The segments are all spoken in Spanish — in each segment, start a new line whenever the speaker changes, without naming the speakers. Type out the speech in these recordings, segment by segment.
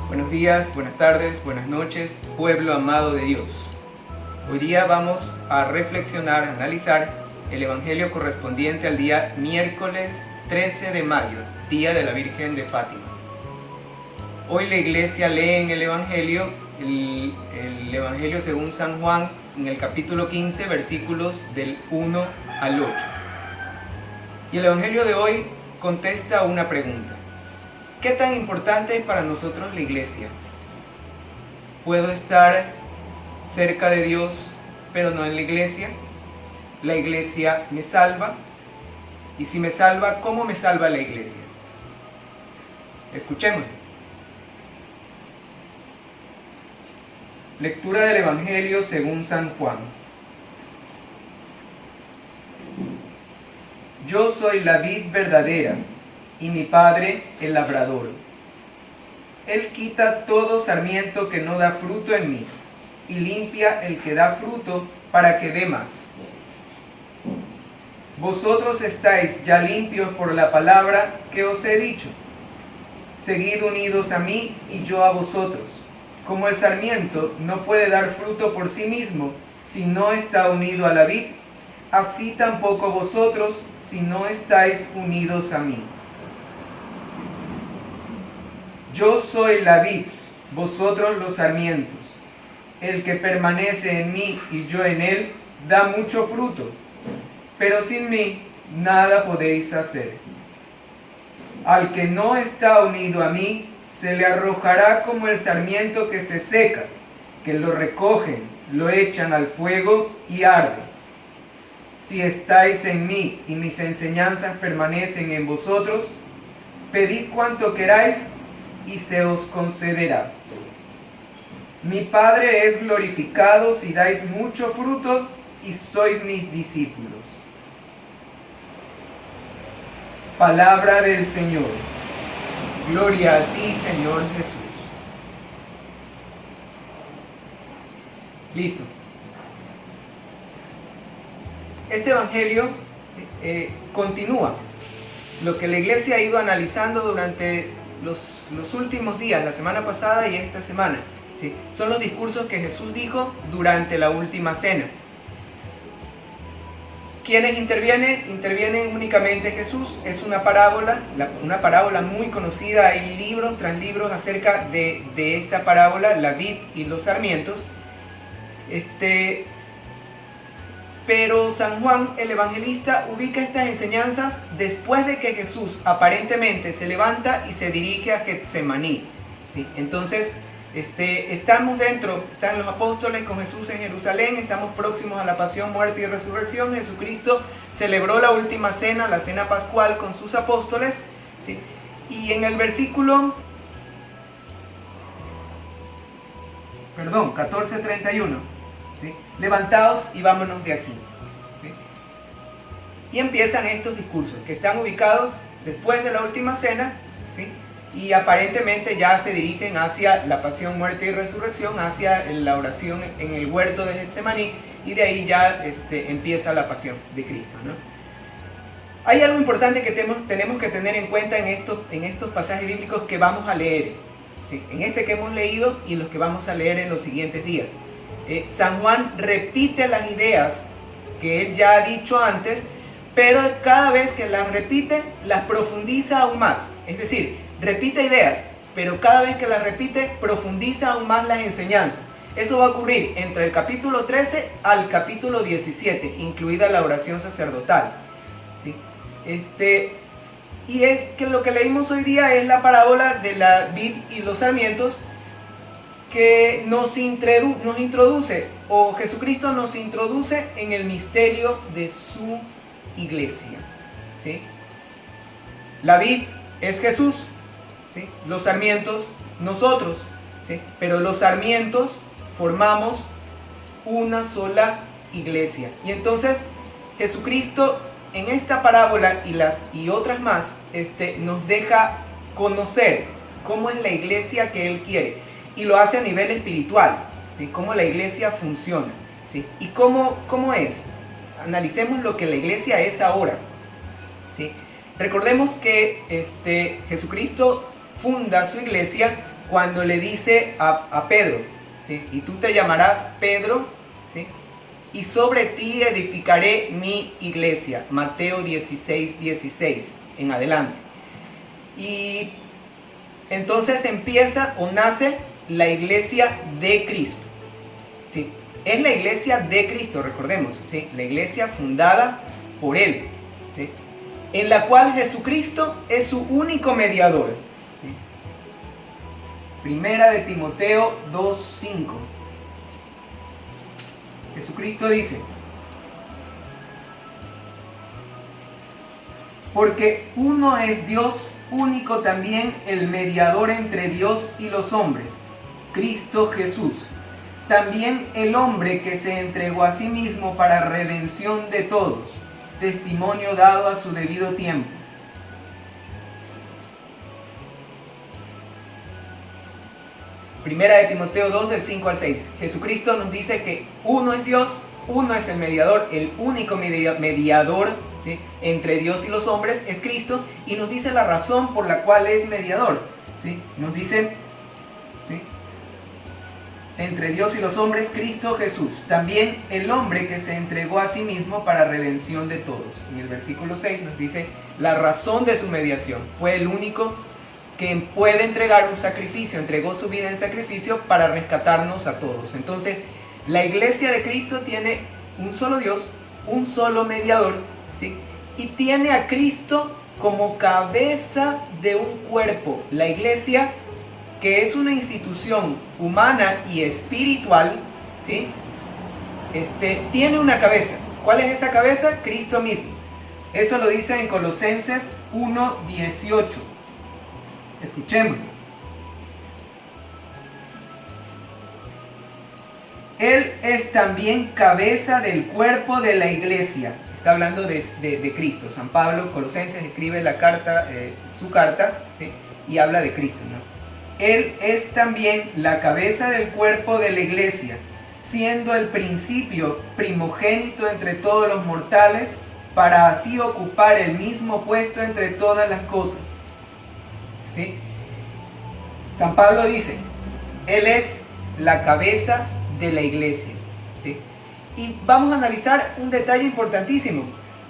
Buenos días, buenas tardes, buenas noches, pueblo amado de Dios. Hoy día vamos a reflexionar, a analizar el Evangelio correspondiente al día miércoles 13 de mayo, Día de la Virgen de Fátima. Hoy la iglesia lee en el Evangelio, el Evangelio según San Juan, en el capítulo 15, versículos del 1 al 8. Y el Evangelio de hoy contesta una pregunta. ¿Qué tan importante es para nosotros la iglesia? ¿Puedo estar cerca de Dios, pero no en la iglesia? ¿La iglesia me salva? Y si me salva, ¿cómo me salva la iglesia? Escuchemos. Lectura del Evangelio según San Juan. Yo soy la vid verdadera y mi Padre el labrador. Él quita todo sarmiento que no da fruto en mí y limpia el que da fruto para que dé más. Vosotros estáis ya limpios por la palabra que os he dicho. Seguid unidos a mí y yo a vosotros. Como el sarmiento no puede dar fruto por sí mismo si no está unido a la vid, así tampoco vosotros si no estáis unidos a mí. Yo soy la vid, vosotros los sarmientos. El que permanece en mí y yo en él, da mucho fruto, pero sin mí nada podéis hacer. Al que no está unido a mí, se le arrojará como el sarmiento que se seca, que lo recogen, lo echan al fuego y arde. Si estáis en mí y mis enseñanzas permanecen en vosotros, pedid cuanto queráis y se os concederá. Mi Padre es glorificado si dais mucho fruto y sois mis discípulos. Palabra del Señor. Gloria a ti, Señor Jesús. Listo. Este Evangelio continúa lo que la iglesia ha ido analizando durante los últimos días, la semana pasada y esta semana. ¿Sí? Son los discursos que Jesús dijo durante la última cena. ¿Quiénes intervienen? Intervienen únicamente Jesús. Es una parábola muy conocida. Hay libros tras libros acerca de esta parábola, la vid y los sarmientos. Pero San Juan, el evangelista, ubica estas enseñanzas después de que Jesús aparentemente se levanta y se dirige a Getsemaní. ¿Sí? Entonces, están los apóstoles con Jesús en Jerusalén, estamos próximos a la pasión, muerte y resurrección. Jesucristo celebró la última cena, la cena pascual, con sus apóstoles. ¿Sí? Y en el versículo 14:31, ¿sí? Levantaos y vámonos de aquí. ¿Sí? Y empiezan estos discursos que están ubicados después de la última cena, ¿sí? Y aparentemente ya se dirigen hacia la pasión, muerte y resurrección, hacia la oración en el huerto de Getsemaní, y de ahí ya empieza la pasión de Cristo, ¿no? Hay algo importante que tenemos que tener en cuenta en estos pasajes bíblicos que vamos a leer, ¿sí? En este que hemos leído y los que vamos a leer en los siguientes días. San Juan repite las ideas que él ya ha dicho antes, pero cada vez que las repite, las profundiza aún más. Es decir, repite ideas, pero cada vez que las repite, profundiza aún más las enseñanzas. Eso va a ocurrir entre el capítulo 13 al capítulo 17, incluida la oración sacerdotal. ¿Sí? Y es que lo que leímos hoy día es la parábola de la vid y los sarmientos, que nos introduce, o Jesucristo nos introduce en el misterio de su iglesia. ¿Sí? La vid es Jesús, ¿sí? Los sarmientos, nosotros, ¿sí? Pero los sarmientos formamos una sola iglesia. Y entonces Jesucristo en esta parábola y otras más nos deja conocer cómo es la iglesia que Él quiere. Y lo hace a nivel espiritual, ¿sí? Cómo la iglesia funciona, ¿sí? Y cómo es. Analicemos lo que la iglesia es ahora, ¿sí? Recordemos que Jesucristo funda su iglesia cuando le dice a Pedro, ¿sí? Y tú te llamarás Pedro, ¿sí? Y sobre ti edificaré mi iglesia. Mateo 16, 16 en adelante. Y entonces empieza o nace la iglesia de Cristo. ¿Sí? Es la iglesia de Cristo, recordemos, ¿sí? La iglesia fundada por Él, ¿sí? En la cual Jesucristo es su único mediador. ¿Sí? Primera de Timoteo 2:5. Jesucristo dice: porque uno es Dios, único también el mediador entre Dios y los hombres, Cristo Jesús. También el hombre que se entregó a sí mismo para redención de todos, testimonio dado a su debido tiempo. Primera de Timoteo 2, del 5 al 6. Jesucristo nos dice que uno es Dios, uno es el mediador, el único mediador, ¿sí?, entre Dios y los hombres es Cristo, y nos dice la razón por la cual es mediador, ¿sí? Nos dice, ¿sí?, entre Dios y los hombres, Cristo Jesús. También el hombre que se entregó a sí mismo para redención de todos. En el versículo 6 nos dice la razón de su mediación. Fue el único que puede entregar un sacrificio, entregó su vida en sacrificio para rescatarnos a todos. Entonces, la iglesia de Cristo tiene un solo Dios, un solo mediador, ¿sí?, y tiene a Cristo como cabeza de un cuerpo. La iglesia, que es una institución humana y espiritual, ¿sí?, tiene una cabeza. ¿Cuál es esa cabeza? Cristo mismo. Eso lo dice en Colosenses 1:18. Escuchemos. Él es también cabeza del cuerpo de la iglesia. Está hablando de Cristo. San Pablo, Colosenses, escribe la carta, su carta, ¿sí?, y habla de Cristo, ¿no? Él es también la cabeza del cuerpo de la iglesia, siendo el principio primogénito entre todos los mortales, para así ocupar el mismo puesto entre todas las cosas. ¿Sí? San Pablo dice, Él es la cabeza de la iglesia. ¿Sí? Y vamos a analizar un detalle importantísimo.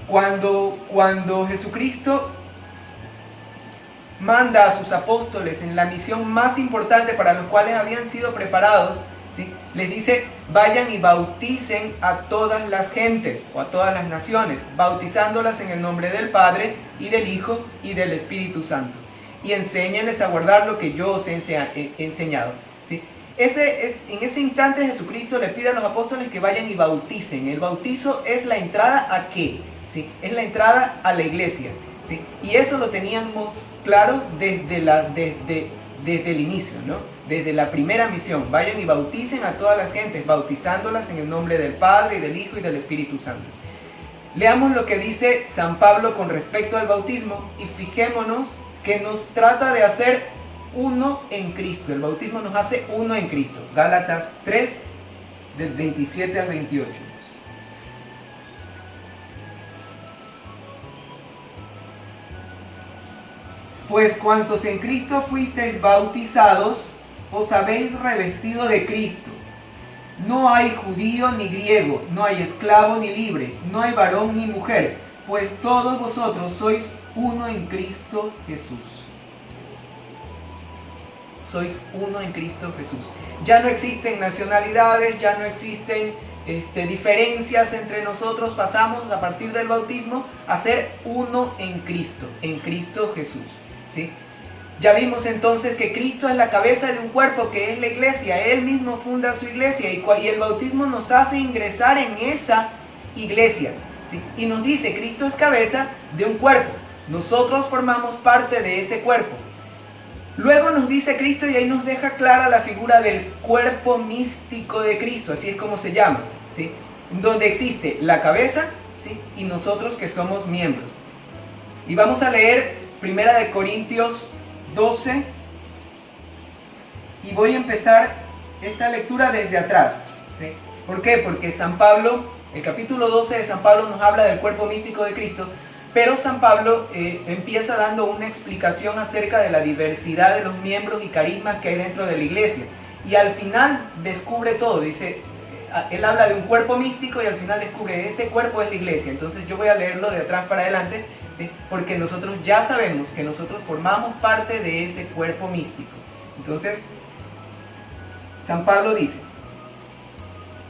Cuando Jesucristo manda a sus apóstoles en la misión más importante para los cuales habían sido preparados, ¿sí?, les dice, vayan y bauticen a todas las gentes o a todas las naciones, bautizándolas en el nombre del Padre y del Hijo y del Espíritu Santo, y enséñenles a guardar lo que yo os he enseñado. ¿Sí? En ese instante Jesucristo le pide a los apóstoles que vayan y bauticen. El bautizo es la entrada ¿a qué? ¿Sí? Es la entrada a la iglesia. ¿Sí? Y eso lo teníamos claro desde el inicio, ¿no? Desde la primera misión. Vayan y bauticen a todas las gentes, bautizándolas en el nombre del Padre, y del Hijo y del Espíritu Santo. Leamos lo que dice San Pablo con respecto al bautismo y fijémonos que nos trata de hacer uno en Cristo. El bautismo nos hace uno en Cristo. Gálatas 3, del 27 al 28. Pues cuantos en Cristo fuisteis bautizados, os habéis revestido de Cristo. No hay judío ni griego, no hay esclavo ni libre, no hay varón ni mujer, pues todos vosotros sois uno en Cristo Jesús. Sois uno en Cristo Jesús. Ya no existen nacionalidades, ya no existen diferencias entre nosotros. Pasamos a partir del bautismo a ser uno en Cristo Jesús. ¿Sí? Ya vimos entonces que Cristo es la cabeza de un cuerpo que es la iglesia. Él mismo funda su iglesia y el bautismo nos hace ingresar en esa iglesia. ¿Sí? Y nos dice, Cristo es cabeza de un cuerpo. Nosotros formamos parte de ese cuerpo. Luego nos dice Cristo, y ahí nos deja clara la figura del cuerpo místico de Cristo, así es como se llama, ¿sí?, donde existe la cabeza, ¿sí?, y nosotros que somos miembros. Y vamos a leer 1 Corintios 12, y voy a empezar esta lectura desde atrás. ¿Sí? ¿Por qué? Porque San Pablo, el capítulo 12 de San Pablo nos habla del cuerpo místico de Cristo, Pero San Pablo empieza dando una explicación acerca de la diversidad de los miembros y carismas que hay dentro de la iglesia. Y al final descubre todo, dice, él habla de un cuerpo místico y al final descubre, este cuerpo es la iglesia. Entonces yo voy a leerlo de atrás para adelante, ¿sí? Porque nosotros ya sabemos que nosotros formamos parte de ese cuerpo místico. Entonces, San Pablo dice,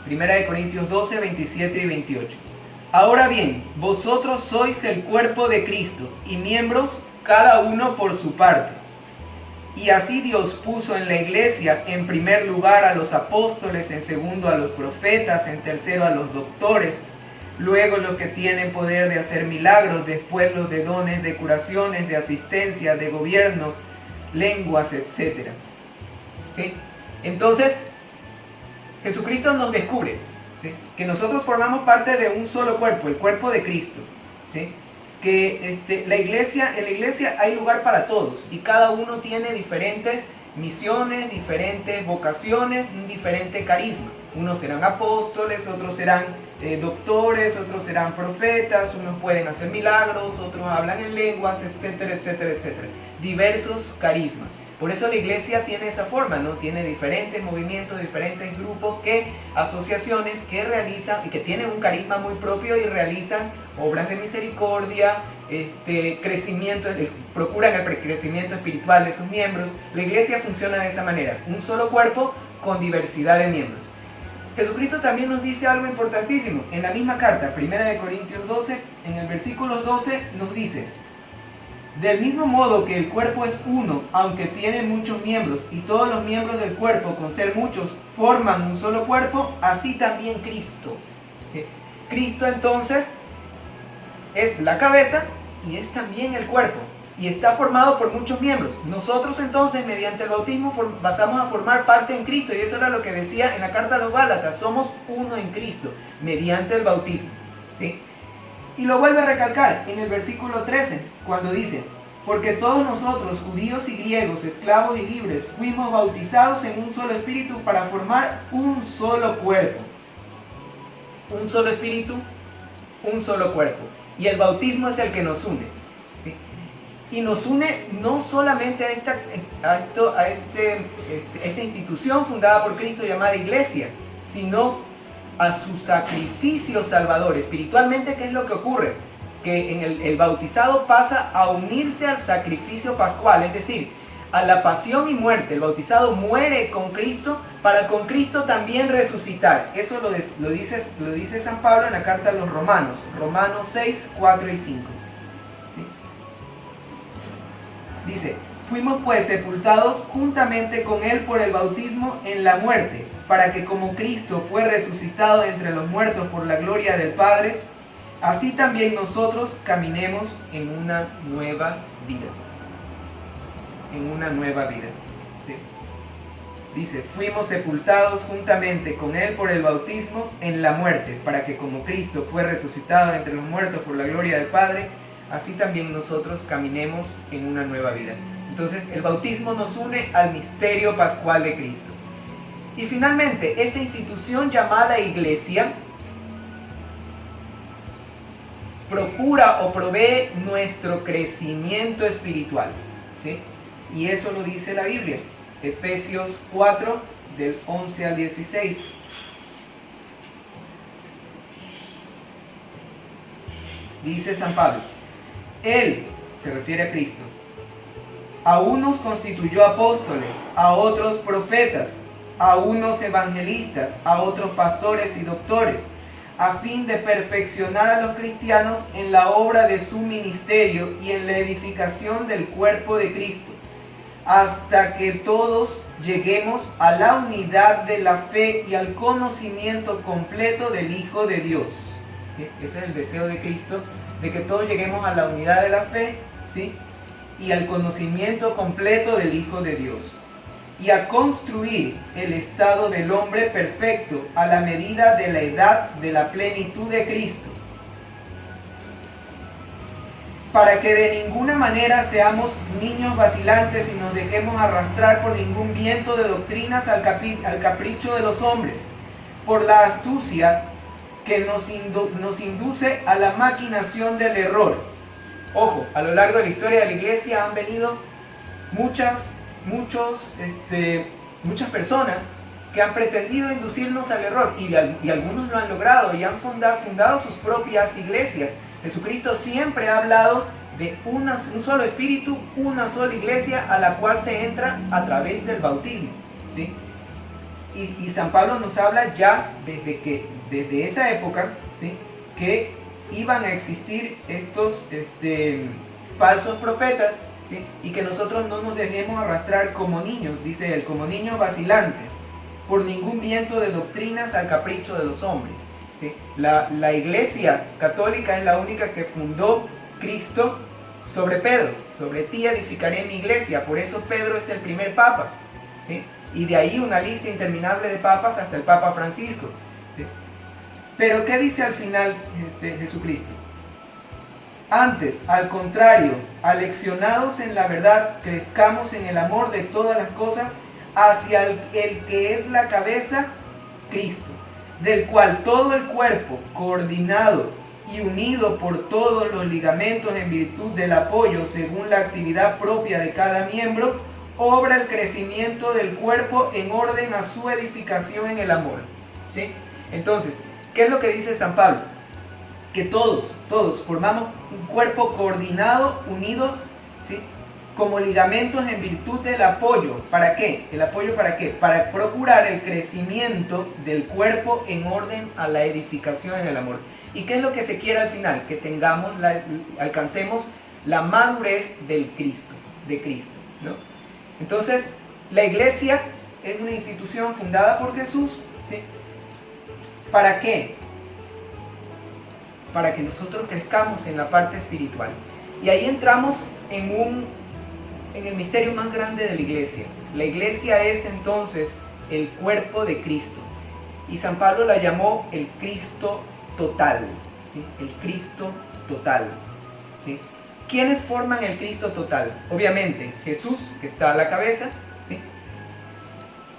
1 Corintios 12, 27 y 28. Ahora bien, vosotros sois el cuerpo de Cristo y miembros cada uno por su parte. Y así Dios puso en la iglesia en primer lugar a los apóstoles, en segundo a los profetas, en tercero a los doctores, luego los que tienen poder de hacer milagros, después los de dones de curaciones, de asistencia, de gobierno, lenguas, etc. ¿Sí? Entonces, Jesucristo nos descubre, ¿sí?, que nosotros formamos parte de un solo cuerpo, el cuerpo de Cristo, ¿sí?, que en la iglesia hay lugar para todos y cada uno tiene diferentes misiones, diferentes vocaciones, un diferente carisma. Unos serán apóstoles, otros serán doctores, otros serán profetas, unos pueden hacer milagros, otros hablan en lenguas, etcétera, etcétera, etcétera. Diversos carismas. Por eso la iglesia tiene esa forma, ¿no? Tiene diferentes movimientos, diferentes grupos, asociaciones que realizan y que tienen un carisma muy propio y realizan obras de misericordia, crecimiento, procuran el crecimiento espiritual de sus miembros. La iglesia funciona de esa manera, un solo cuerpo con diversidad de miembros. Jesucristo también nos dice algo importantísimo. En la misma carta, 1 Corintios 12, en el versículo 12 nos dice: del mismo modo que el cuerpo es uno, aunque tiene muchos miembros, y todos los miembros del cuerpo, con ser muchos, forman un solo cuerpo, así también Cristo. ¿Sí? Cristo entonces es la cabeza y es también el cuerpo, y está formado por muchos miembros. Nosotros entonces, mediante el bautismo, pasamos a formar parte en Cristo, y eso era lo que decía en la carta a los Gálatas: somos uno en Cristo, mediante el bautismo. ¿Sí? Y lo vuelve a recalcar en el versículo 13, cuando dice: porque todos nosotros, judíos y griegos, esclavos y libres, fuimos bautizados en un solo espíritu para formar un solo cuerpo. Un solo espíritu, un solo cuerpo. Y el bautismo es el que nos une. ¿Sí? Y nos une no solamente a esta institución fundada por Cristo llamada iglesia, sino a su sacrificio salvador. Espiritualmente, ¿qué es lo que ocurre? Que en el bautizado pasa a unirse al sacrificio pascual, es decir, a la pasión y muerte. El bautizado muere con Cristo para con Cristo también resucitar. Eso lo dice San Pablo en la carta a los Romanos, Romanos 6, 4 y 5. ¿Sí? Dice: fuimos pues sepultados juntamente con Él por el bautismo en la muerte, para que como Cristo fue resucitado entre los muertos por la gloria del Padre, así también nosotros caminemos en una nueva vida. En una nueva vida. ¿Sí? Dice: fuimos sepultados juntamente con Él por el bautismo en la muerte, para que como Cristo fue resucitado entre los muertos por la gloria del Padre, así también nosotros caminemos en una nueva vida. Entonces, el bautismo nos une al misterio pascual de Cristo. Y finalmente, esta institución llamada iglesia procura o provee nuestro crecimiento espiritual. ¿Sí? Y eso lo dice la Biblia. Efesios 4, del 11 al 16. Dice San Pablo: Él, se refiere a Cristo, a unos constituyó apóstoles, a otros profetas, a unos evangelistas, a otros pastores y doctores, a fin de perfeccionar a los cristianos en la obra de su ministerio y en la edificación del cuerpo de Cristo, hasta que todos lleguemos a la unidad de la fe y al conocimiento completo del Hijo de Dios. ¿Sí? Ese es el deseo de Cristo, de que todos lleguemos a la unidad de la fe, ¿sí?, y al conocimiento completo del Hijo de Dios, y a construir el estado del hombre perfecto a la medida de la edad de la plenitud de Cristo, para que de ninguna manera seamos niños vacilantes y nos dejemos arrastrar por ningún viento de doctrinas al capricho de los hombres, por la astucia que nos induce a la maquinación del error, Ojo, a lo largo de la historia de la iglesia han venido muchas personas que han pretendido inducirnos al error y algunos lo han logrado y han fundado sus propias iglesias. Jesucristo siempre ha hablado de un solo espíritu, una sola iglesia a la cual se entra a través del bautismo, ¿sí? Y San Pablo nos habla ya desde esa época, ¿sí?, que iban a existir estos falsos profetas, ¿sí?, y que nosotros no nos debemos arrastrar como niños, dice él, como niños vacilantes, por ningún viento de doctrinas al capricho de los hombres, ¿sí? La iglesia católica es la única que fundó Cristo sobre Pedro. Sobre ti edificaré mi iglesia. Por eso Pedro es el primer papa, ¿sí? Y de ahí una lista interminable de papas hasta el Papa Francisco, ¿sí? Pero ¿qué dice al final Jesucristo? Antes, al contrario, aleccionados en la verdad, crezcamos en el amor de todas las cosas hacia el que es la cabeza, Cristo, del cual todo el cuerpo, coordinado y unido por todos los ligamentos en virtud del apoyo según la actividad propia de cada miembro, obra el crecimiento del cuerpo en orden a su edificación en el amor, ¿sí? Entonces, ¿qué es lo que dice San Pablo? Que todos formamos un cuerpo coordinado, unido, ¿sí?, como ligamentos en virtud del apoyo. ¿Para qué? ¿El apoyo para qué? Para procurar el crecimiento del cuerpo en orden a la edificación en el amor. ¿Y qué es lo que se quiere al final? Que alcancemos la madurez de Cristo, ¿no? Entonces, la iglesia es una institución fundada por Jesús, ¿sí? ¿Para qué? Para que nosotros crezcamos en la parte espiritual. Y ahí entramos en el misterio más grande de la iglesia. La iglesia es entonces el cuerpo de Cristo. Y San Pablo la llamó el Cristo total, ¿sí? El Cristo total, ¿sí? ¿Quiénes forman el Cristo total? Obviamente Jesús, que está a la cabeza, ¿sí?,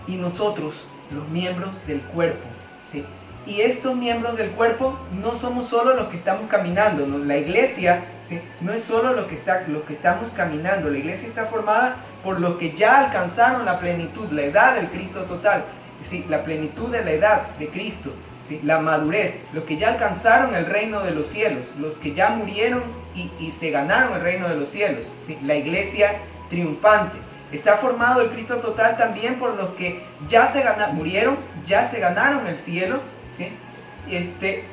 y nosotros, los miembros del cuerpo, ¿sí? Y estos miembros del cuerpo no somos solo los que estamos caminando, ¿no? La iglesia, ¿sí?, no es solo los que estamos caminando. La iglesia está formada por los que ya alcanzaron la plenitud, la edad del Cristo total, ¿sí?, la plenitud de la edad de Cristo, ¿sí?, la madurez, los que ya alcanzaron el reino de los cielos, los que ya murieron y se ganaron el reino de los cielos, ¿sí?, la iglesia triunfante. Está formado el Cristo total también por los que ya murieron, ya se ganaron el cielo, ¿sí?,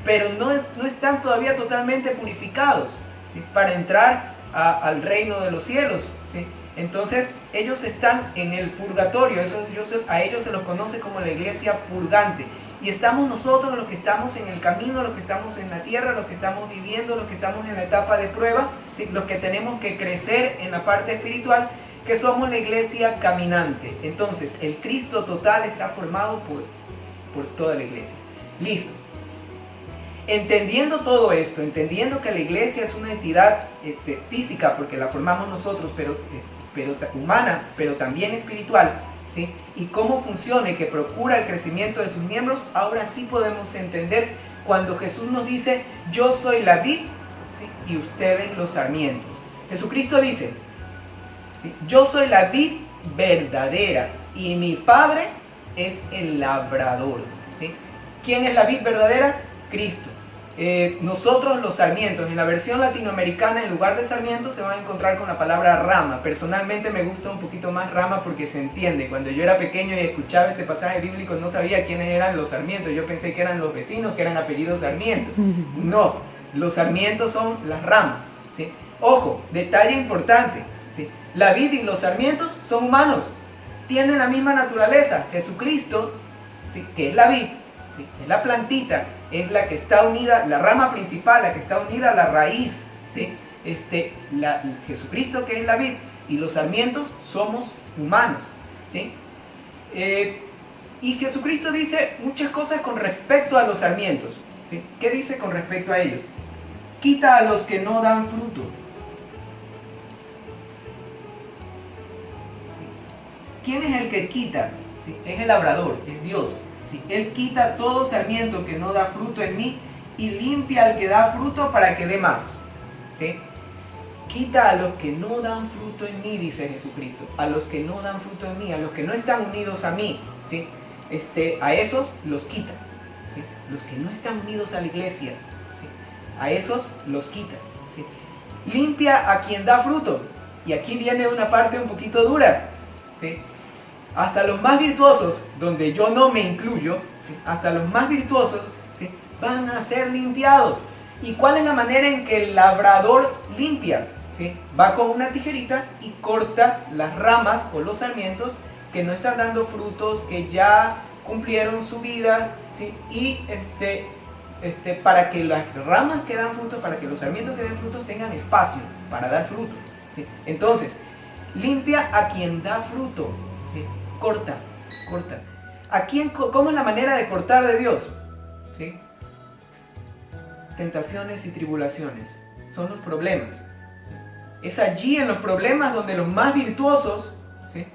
pero no están todavía totalmente purificados, ¿sí?, para entrar al reino de los cielos, ¿sí? Entonces ellos están en el purgatorio. A ellos se los conoce como la iglesia purgante. Y estamos nosotros los que estamos en el camino, los que estamos en la tierra, los que estamos viviendo, los que estamos en la etapa de prueba, ¿sí?, los que tenemos que crecer en la parte espiritual, que somos la iglesia caminante. Entonces el Cristo total está formado por toda la iglesia. Listo. Entendiendo todo esto, entendiendo que la iglesia es una entidad física, porque la formamos nosotros, pero humana, pero también espiritual, ¿sí?, y cómo funciona y que procura el crecimiento de sus miembros, ahora sí podemos entender cuando Jesús nos dice: yo soy la vid, ¿sí?, y ustedes los sarmientos. Jesucristo dice, ¿sí?, yo soy la vid verdadera y mi Padre es el labrador, ¿sí? ¿Quién es la vid verdadera? Cristo. Nosotros los sarmientos. En la versión latinoamericana, en lugar de sarmientos, se van a encontrar con la palabra rama. Personalmente me gusta un poquito más rama porque se entiende. Cuando yo era pequeño y escuchaba este pasaje bíblico, no sabía quiénes eran los sarmientos. Yo pensé que eran los vecinos, que eran apellidos Sarmiento. No, los sarmientos son las ramas, ¿sí? Ojo, detalle importante, ¿sí? La vid y los sarmientos son humanos, tienen la misma naturaleza. Jesucristo, ¿sí?, que es la vid, ¿sí?, es la plantita, es la que está unida, la rama principal, la que está unida a la raíz, ¿sí? Jesucristo, que es la vid, y los sarmientos somos humanos, ¿sí? Y Jesucristo dice muchas cosas con respecto a los sarmientos, ¿sí? ¿Qué dice con respecto a ellos? Quita a los que no dan fruto. ¿Quién es el que quita? ¿Sí? Es el labrador, es Dios. ¿Sí? Él quita todo sarmiento que no da fruto en mí y limpia al que da fruto para que dé más, ¿sí? quita a los que no dan fruto en mí, dice Jesucristo, a los que no dan fruto en mí, a los que no están unidos a mí, ¿sí? A esos los quita, ¿sí? Los que no están unidos a la iglesia, ¿sí? A esos los quita, ¿sí? Limpia a quien da fruto, y aquí viene una parte un poquito dura, ¿sí? Hasta los más virtuosos, donde yo no me incluyo, ¿sí? Hasta los más virtuosos, ¿sí? Van a ser limpiados. ¿Y cuál es la manera en que el labrador limpia? ¿Sí? Va con una tijerita y corta las ramas o los sarmientos que no están dando frutos, que ya cumplieron su vida, ¿sí? Y para que las ramas que dan frutos, para que los sarmientos que den frutos tengan espacio para dar fruto, ¿sí? Entonces, limpia a quien da fruto, ¿sí? Corta. ¿Cómo es la manera de cortar de Dios? ¿Sí? Tentaciones y tribulaciones son los problemas. Es allí en los problemas donde los más virtuosos, ¿sí?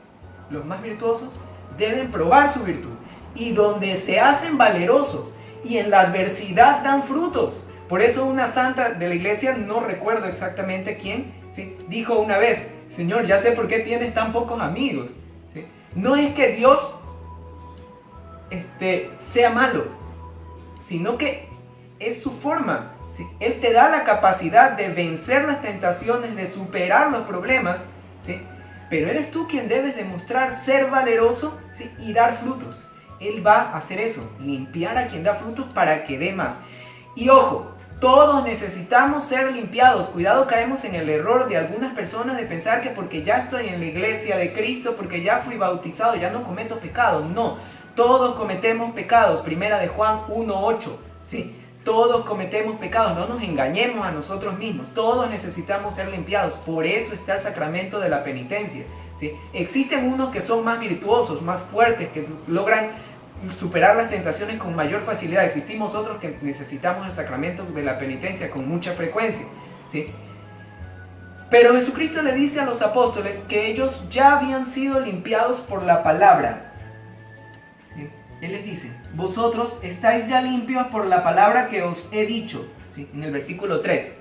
Los más virtuosos deben probar su virtud y donde se hacen valerosos y en la adversidad dan frutos. Por eso una santa de la iglesia, no recuerdo exactamente quién, ¿sí? Dijo una vez: Señor, ya sé por qué tienes tan pocos amigos, ¿sí? No es que Dios sea malo, sino que es su forma, ¿sí? Él te da la capacidad de vencer las tentaciones, de superar los problemas, ¿sí? Pero eres tú quien debes demostrar ser valeroso, ¿sí? Y dar frutos. Él va a hacer eso, limpiar a quien da frutos para que dé más. Y ojo, todos necesitamos ser limpiados. Cuidado, caemos en el error de algunas personas de pensar que porque ya estoy en la iglesia de Cristo, porque ya fui bautizado, ya no cometo pecado. No, todos cometemos pecados. Primera de Juan 1:8, ¿sí? Todos cometemos pecados, no nos engañemos a nosotros mismos. Todos necesitamos ser limpiados. Por eso está el sacramento de la penitencia, ¿sí? Existen unos que son más virtuosos, más fuertes, que logran superar las tentaciones con mayor facilidad. Existimos otros que necesitamos el sacramento de la penitencia con mucha frecuencia, ¿sí? Pero Jesucristo le dice a los apóstoles que ellos ya habían sido limpiados por la palabra. Él les dice: vosotros estáis ya limpios por la palabra que os he dicho, ¿sí? En el versículo 3,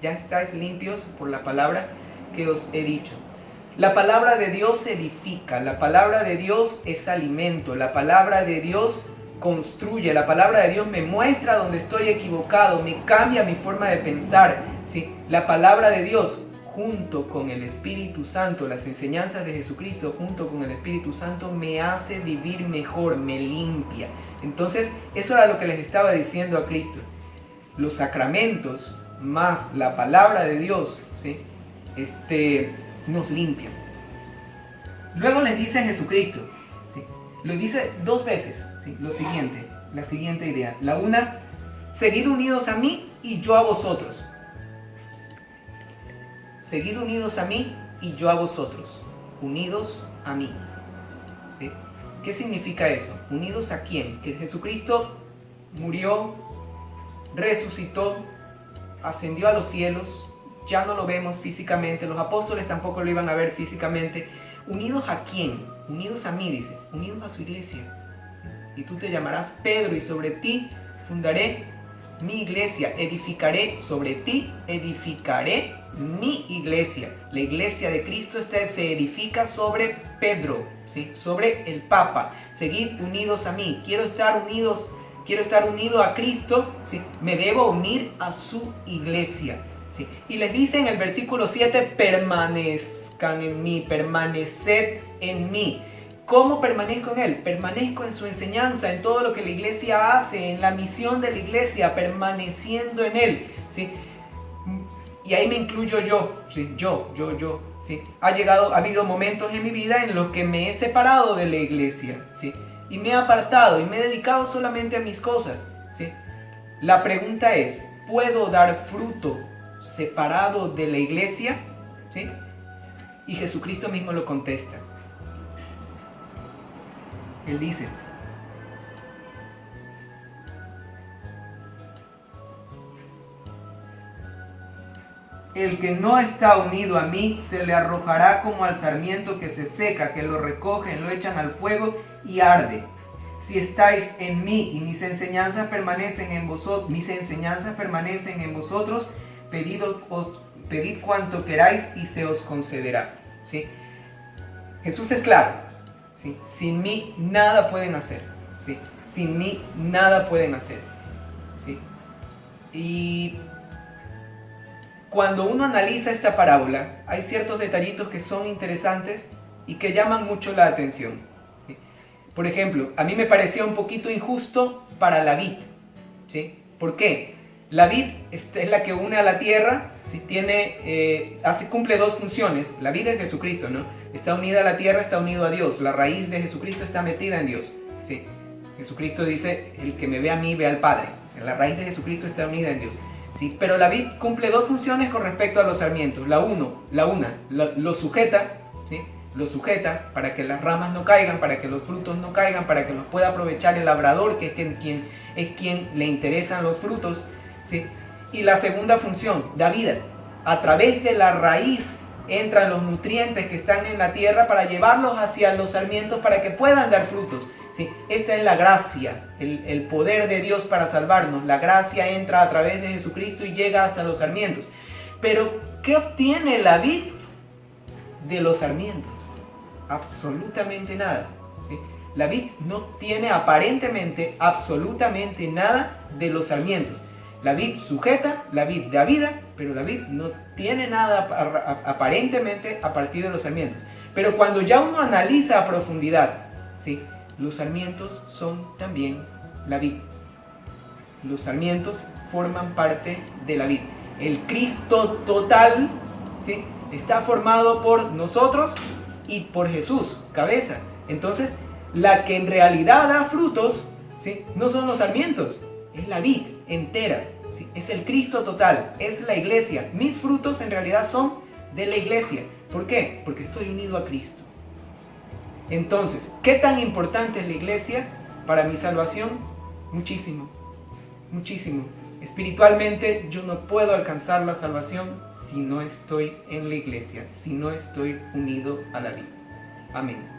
ya estáis limpios por la palabra que os he dicho. La palabra de Dios edifica, la palabra de Dios es alimento, la palabra de Dios construye, la palabra de Dios me muestra donde estoy equivocado, me cambia mi forma de pensar, ¿sí? La palabra de Dios junto con el Espíritu Santo, las enseñanzas de Jesucristo junto con el Espíritu Santo me hace vivir mejor, me limpia. Entonces, eso era lo que les estaba diciendo a Cristo. Los sacramentos más la palabra de Dios, ¿sí? Nos limpian. Luego les dice Jesucristo, ¿sí? Lo dice 2 veces, ¿sí? La siguiente idea. La una: seguid unidos a mí y yo a vosotros. Seguid unidos a mí y yo a vosotros. Unidos a mí, ¿sí? ¿Qué significa eso? ¿Unidos a quién? Que Jesucristo murió, resucitó, ascendió a los cielos, ya no lo vemos físicamente, los apóstoles tampoco lo iban a ver físicamente. ¿Unidos a quién? Unidos a mí, dice, unidos a su iglesia. Y tú te llamarás Pedro y sobre ti fundaré mi iglesia, edificaré sobre ti, edificaré mi iglesia. La iglesia de Cristo se edifica sobre Pedro, ¿sí? Sobre el Papa. Seguid unidos a mí. Quiero estar unido a Cristo, ¿sí? Me debo unir a su iglesia, ¿sí? Y les dice en el versículo 7, permanezcan en mí, permaneced en mí. ¿Cómo permanezco en Él? Permanezco en su enseñanza, en todo lo que la iglesia hace, en la misión de la iglesia, permaneciendo en Él, ¿sí? Y ahí me incluyo yo, ¿sí? Yo, ¿sí? Ha habido momentos en mi vida en los que me he separado de la iglesia, ¿sí? Y me he apartado y me he dedicado solamente a mis cosas, ¿sí? La pregunta es, ¿puedo dar fruto separado de la iglesia? ¿Sí? Y Jesucristo mismo lo contesta. Él dice: el que no está unido a mí se le arrojará como al sarmiento que se seca, que lo recogen, lo echan al fuego y arde. Si estáis en mí y mis enseñanzas permanecen en vosotros, pedid cuanto queráis y se os concederá. ¿Sí? Jesús es claro. ¿Sí? Sin mí nada pueden hacer. ¿Sí? Sin mí nada pueden hacer. ¿Sí? Y cuando uno analiza esta parábola, hay ciertos detallitos que son interesantes y que llaman mucho la atención. ¿Sí? Por ejemplo, a mí me parecía un poquito injusto para la vid. ¿Sí? ¿Por qué? La vid es la que une a la tierra, ¿sí? Cumple dos funciones. La vid es Jesucristo, ¿no? Está unida a la tierra, está unido a Dios. La raíz de Jesucristo está metida en Dios. ¿Sí? Jesucristo dice, el que me ve a mí, ve al Padre. La raíz de Jesucristo está unida en Dios. ¿Sí? Pero la vid cumple dos funciones con respecto a los sarmientos. Lo sujeta, ¿sí? Lo sujeta para que las ramas no caigan, para que los frutos no caigan, para que los pueda aprovechar el labrador, que es quien le interesan los frutos. ¿Sí? Y la segunda función, da vida. A través de la raíz entran los nutrientes que están en la tierra para llevarlos hacia los sarmientos para que puedan dar frutos. ¿Sí? Esta es la gracia, el poder de Dios para salvarnos. La gracia entra a través de Jesucristo y llega hasta los sarmientos. Pero, ¿qué obtiene la vid de los sarmientos? Absolutamente nada. ¿Sí? La vid no tiene aparentemente absolutamente nada de los sarmientos. La vid sujeta, la vid da vida, pero la vid no tiene nada aparentemente a partir de los sarmientos. Pero cuando ya uno analiza a profundidad, ¿sí? Los sarmientos son también la vid. Los sarmientos forman parte de la vid. El Cristo total, ¿sí? Está formado por nosotros y por Jesús, cabeza. Entonces, la que en realidad da frutos, ¿sí? No son los sarmientos, es la vid entera. ¿Sí? Es el Cristo total, es la iglesia. Mis frutos en realidad son de la iglesia. ¿Por qué? Porque estoy unido a Cristo. Entonces, ¿qué tan importante es la iglesia para mi salvación? Muchísimo, muchísimo. Espiritualmente yo no puedo alcanzar la salvación si no estoy en la iglesia, si no estoy unido a la vida. Amén.